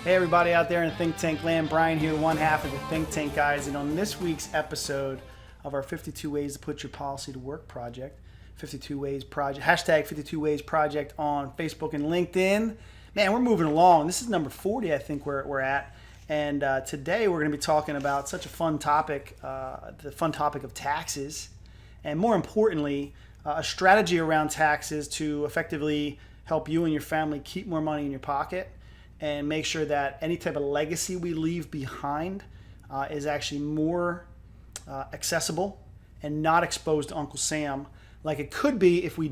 Hey everybody out there in Think Tank land, Brian here, one half of the Think Tank guys, and on this week's episode of our 52 Ways to Put Your Policy to Work project, 52 Ways Project, hashtag 52 Ways Project on Facebook and LinkedIn. Man, we're moving along. This is number 40, I think we're at, and today we're going to be talking about such a fun topic, the fun topic of taxes, and more importantly, a strategy around taxes to effectively help you and your family keep more money in your pocket and make sure that any type of legacy we leave behind is actually more accessible and not exposed to Uncle Sam like it could be if we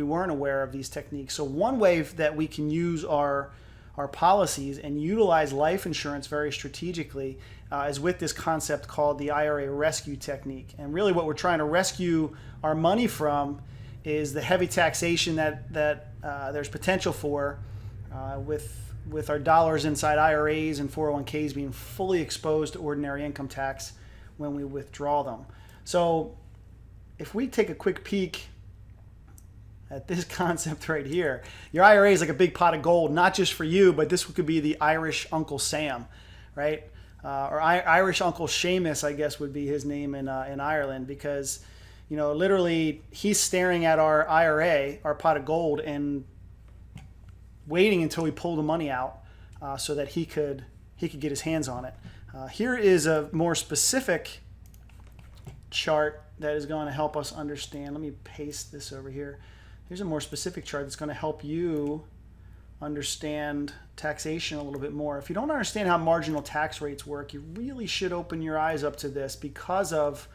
weren't aware of these techniques. So one way that we can use our policies and utilize life insurance very strategically is with this concept called the IRA rescue technique. And really what we're trying to rescue our money from is the heavy taxation that there's potential for with our dollars inside IRAs and 401ks being fully exposed to ordinary income tax when we withdraw them. So if we take a quick peek at this concept right here, your IRA is like a big pot of gold, not just for you, but this could be the Irish Uncle Sam, right? Or Irish Uncle Seamus, I guess would be his name in Ireland, because literally he's staring at our IRA, our pot of gold, and waiting until we pull the money out so that he could get his hands on it. Here is a more specific chart that is going to help us understand. Let me paste this over here. Here's a more specific chart that's going to help you understand taxation a little bit more. If you don't understand how marginal tax rates work, you really should open your eyes up to this because of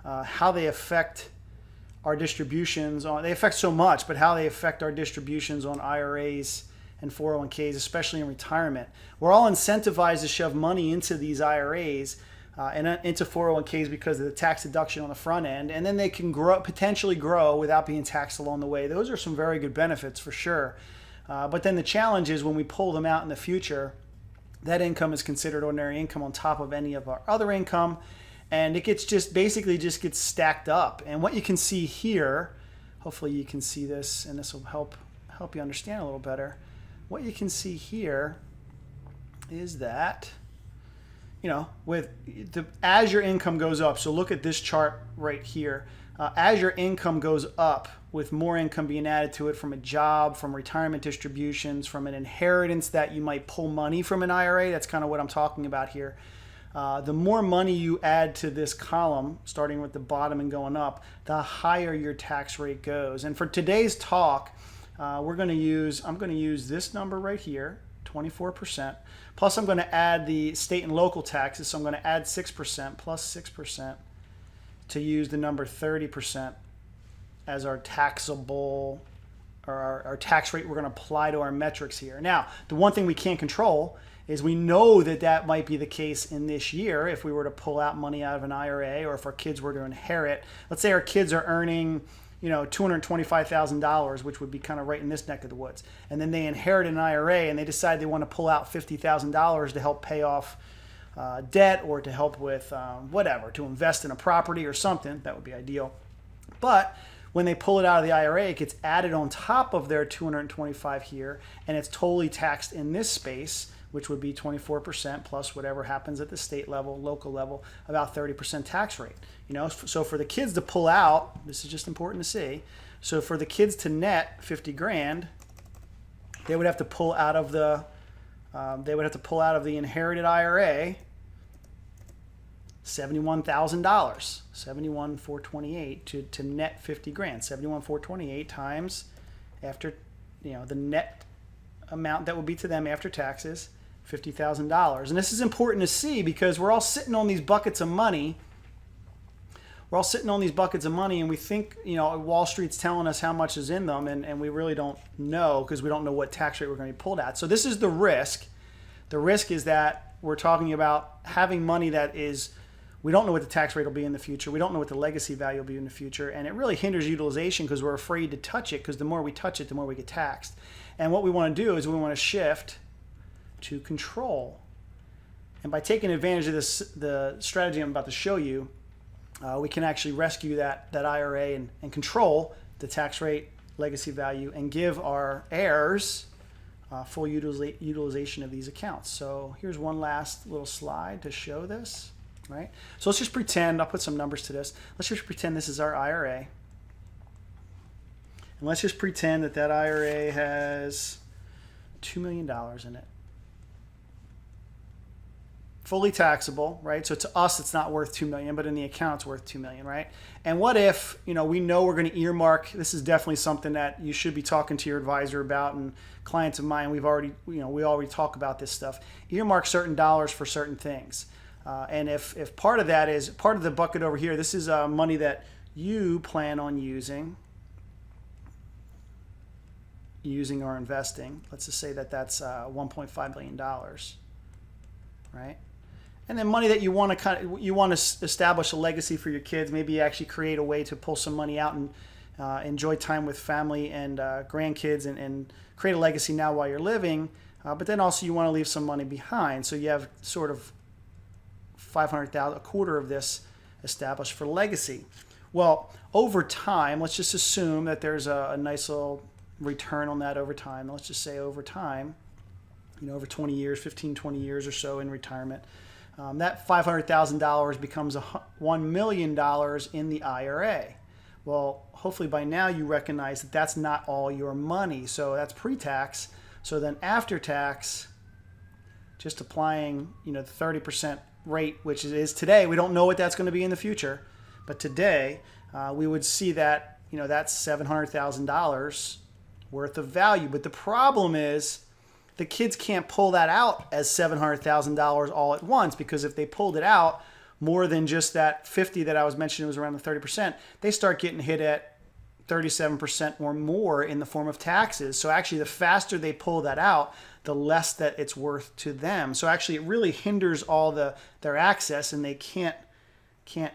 how they affect our distributions on. They affect so much, but how they affect our distributions on IRAs and 401ks, especially in retirement. We're all incentivized to shove money into these IRAs and into 401ks because of the tax deduction on the front end, and then they can potentially grow without being taxed along the way. Those are some very good benefits for sure. But then the challenge is when we pull them out in the future, that income is considered ordinary income on top of any of our other income, and it gets basically gets stacked up. And what you can see here, hopefully you can see this, and this will help you understand a little better. What you can see here is that, as your income goes up, so look at this chart right here. As your income goes up, with more income being added to it from a job, from retirement distributions, from an inheritance that you might pull money from an IRA, that's kind of what I'm talking about here. The more money you add to this column, starting with the bottom and going up, the higher your tax rate goes. And for today's talk, I'm going to use this number right here, 24%. Plus I'm going to add the state and local taxes. So I'm going to add 6% plus 6% to use the number 30% as our taxable, or our tax rate we're going to apply to our metrics here. Now, the one thing we can't control is we know that might be the case in this year if we were to pull out money out of an IRA, or if our kids were to inherit. Let's say our kids are earning $225,000, which would be kind of right in this neck of the woods. And then they inherit an IRA and they decide they want to pull out $50,000 to help pay off debt, or to help with whatever, to invest in a property or something. That would be ideal. But when they pull it out of the IRA, it gets added on top of their $225,000 here, and it's totally taxed in this space, which would be 24% plus whatever happens at the state level, local level, about 30% tax rate. So for the kids to pull out, this is just important to see. So for the kids to net 50 grand, they would have to pull out of the inherited IRA $71,000, 71,428 to net 50 grand. 71,428 times after the net amount that would be to them after taxes, $50,000. And this is important to see because we're all sitting on these buckets of money. And we think, Wall Street's telling us how much is in them, and we really don't know because we don't know what tax rate we're going to be pulled at. So this is the risk. The risk is that we're talking about having money that is, we don't know what the tax rate will be in the future. We don't know what the legacy value will be in the future. And it really hinders utilization because we're afraid to touch it, because the more we touch it, the more we get taxed. And what we want to do is we want to shift to control. And by taking advantage of the strategy I'm about to show you, we can actually rescue that IRA and control the tax rate, legacy value, and give our heirs full utilization of these accounts. So here's one last little slide to show this, right? So let's just pretend, I'll put some numbers to this. Let's just pretend this is our IRA. And let's just pretend that that IRA has $2 million in it. Fully taxable, right? So to us, it's not worth $2 million, but in the account, it's worth $2 million, right? And what if, we know we're going to earmark, this is definitely something that you should be talking to your advisor about, and clients of mine, we already talk about this stuff. Earmark certain dollars for certain things. And if part of that is, part of the bucket over here, this is money that you plan on using or investing. Let's just say that that's $1.5 million, right? And then money that you want to establish a legacy for your kids. Maybe you actually create a way to pull some money out and enjoy time with family and grandkids and create a legacy now while you're living. But then also you want to leave some money behind. So you have sort of $500,000, a quarter of this established for legacy. Well, over time, let's just assume that there's a nice little return on that over time. Let's just say over time, over 20 years, 15, 20 years or so in retirement, that $500,000 becomes $1 million in the IRA. Well, hopefully by now you recognize that that's not all your money. So that's pre-tax. So then after tax, just applying, the 30% rate, which it is today, we don't know what that's going to be in the future. But today, we would see that, that's $700,000 worth of value. But the problem is, the kids can't pull that out as $700,000 all at once, because if they pulled it out more than just that 50 that I was mentioning was around the 30%, they start getting hit at 37% or more in the form of taxes. So actually the faster they pull that out, the less that it's worth to them. So actually it really hinders all their access, and they can't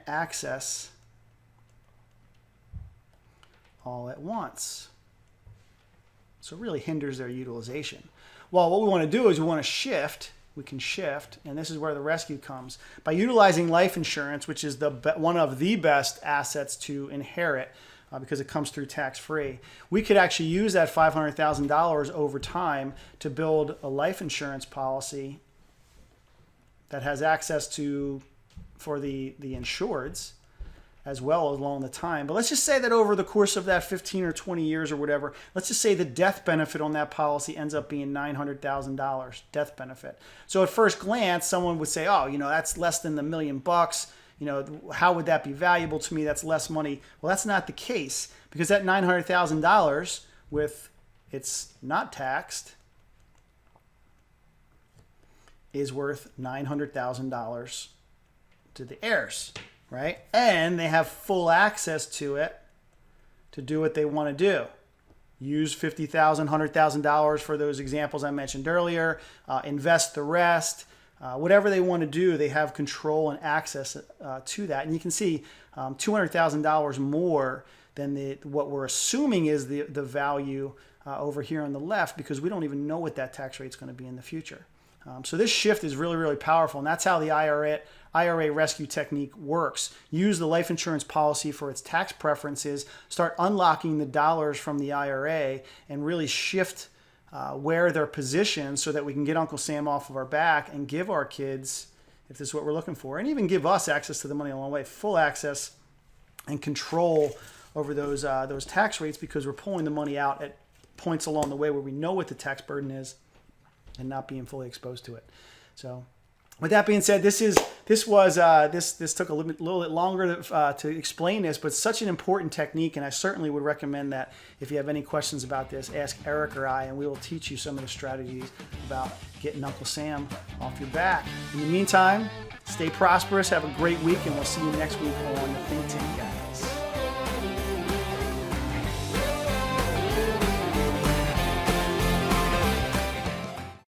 access all at once. So it really hinders their utilization. Well, what we want to do is we want to shift. We can shift, and this is where the rescue comes. By utilizing life insurance, which is one of the best assets to inherit because it comes through tax-free, we could actually use that $500,000 over time to build a life insurance policy that has access for the insureds, as well as along the time. But let's just say that over the course of that 15 or 20 years or whatever, let's just say the death benefit on that policy ends up being $900,000 death benefit. So at first glance, someone would say, oh, that's less than the $1 million. How would that be valuable to me? That's less money. Well, that's not the case, because that $900,000, with it's not taxed, is worth $900,000 to the heirs. Right? And they have full access to it to do what they want to do. Use $50,000, $100,000 for those examples I mentioned earlier. Invest the rest. Whatever they want to do, they have control and access to that. And you can see $200,000 more than what we're assuming is the value over here on the left, because we don't even know what that tax rate is going to be in the future. So this shift is really, really powerful, and that's how the IRA rescue technique works. Use the life insurance policy for its tax preferences, start unlocking the dollars from the IRA, and really shift where they're positioned so that we can get Uncle Sam off of our back and give our kids, if this is what we're looking for, and even give us access to the money along the way, full access and control over those tax rates, because we're pulling the money out at points along the way where we know what the tax burden is and not being fully exposed to it. So with that being said, this took a little bit longer to explain this, but such an important technique, and I certainly would recommend that if you have any questions about this, ask Eric or I, and we will teach you some of the strategies about getting Uncle Sam off your back. In the meantime, stay prosperous, have a great week, and we'll see you next week on the Think Tank, guys.